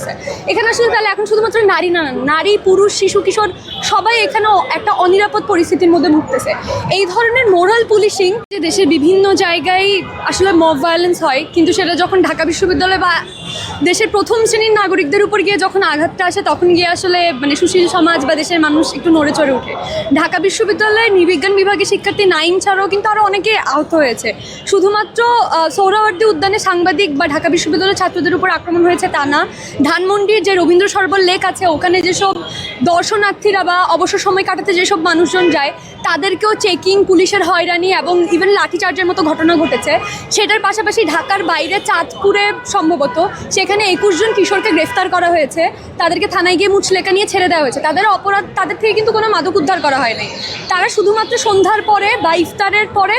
চলতেছে। এখানে আসলে তাহলে এখন শুধুমাত্র নারী না, নারী, পুরুষ, শিশু, কিশোর সবাই এখানেও একটা অনিরাপদ পরিস্থিতির মধ্যে ভুগতেছে। এই ধরনের মোরাল পুলিশিং যে দেশের বিভিন্ন জায়গায় আসলে মব ভায়োলেন্স হয়, কিন্তু সেটা যখন ঢাকা বিশ্ববিদ্যালয় বা দেশের প্রথম শ্রেণীর নাগরিকদের উপর গিয়ে যখন আঘাতটা আসে, তখন গিয়ে আসলে মানে সুশীল সমাজ বা দেশের মানুষ একটু নড়ে চড়ে ওঠে। ঢাকা বিশ্ববিদ্যালয়ের নৃবিজ্ঞান বিভাগের শিক্ষার্থী নাইম ছাড়াও কিন্তু আরও অনেকে আহত হয়েছে। শুধুমাত্র সোহরাওয়ার্দী উদ্যানে সাংবাদিক বা ঢাকা বিশ্ববিদ্যালয়ের ছাত্রদের উপর আক্রমণ হয়েছে তা না, ধানমন্ডির যে রবীন্দ্র সরোবর লেক আছে ওখানে যেসব দর্শনার্থীরা বা অবসর সময় কাটাতে যেসব মানুষজন যায় তাদেরকেও চেকিং, পুলিশের হয়রানি এবং ইভেন লাঠিচার্জের মতো ঘটনা ঘটেছে। সেটার পাশাপাশি ঢাকার বাইরে চাঁদপুরে সম্ভবত সেখানে 21 জন কিশোরকে গ্রেফতার করা হয়েছে, তাদেরকে থানায় গিয়ে মুচলেকা নিয়ে ছেড়ে দেওয়া হয়েছে। তাদের অপরাধ, তাদের থেকে কিন্তু কোনো মাদক উদ্ধার করা হয়নি। তারা শুধুমাত্র সন্ধ্যার পরে বা ইফতারের পরে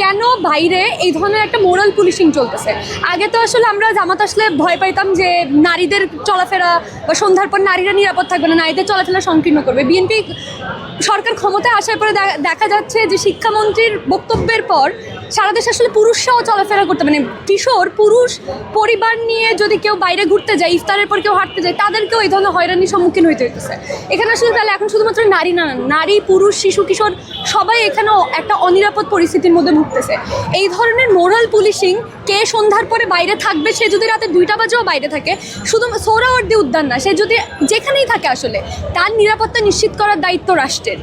কেন বাইরে এই ধরনের একটা মোরাল পুলিশিং চলতেছে। আগে তো আসলে আমরা জামাত আসলে ভয় পাইতাম যে নারীদের চলাফেরা বা সন্ধ্যার পর নারীরা নিরাপদ থাকবে না, নারীদের চলাফেরা সংকীর্ণ করবে। বিএনপি সরকার ক্ষমতায় আসার পরে দেখা যাচ্ছে যে শিক্ষামন্ত্রীর বক্তব্যের পর সারা দেশে আসলে পুরুষরাও চলাফেরা করতে, মানে কিশোর পুরুষ পরিবার নিয়ে যদি কেউ বাইরে ঘুরতে যায়, ইফতারের পর কেউ হাঁটতে যায়, তাদেরকেও এই ধরনের হয়রানির সম্মুখীন হইতে হইতেছে। এখানে আসলে তাহলে এখন শুধুমাত্র নারী না, নারী, পুরুষ, শিশু, কিশোর সবাই এখানেও একটা অনিরাপদ পরিস্থিতির মধ্যে ভুগতেছে। এই ধরনের মোরাল পুলিশিং, কে সন্ধ্যার পরে বাইরে থাকবে, সে যদি রাতে 2টা বাজেও বাইরে থাকে, শুধু সোহরাওয়ার্দী উদ্যান না, সে যদি যেখানেই থাকে আসলে তার নিরাপত্তা নিশ্চিত করার দায়িত্ব রাষ্ট্রের।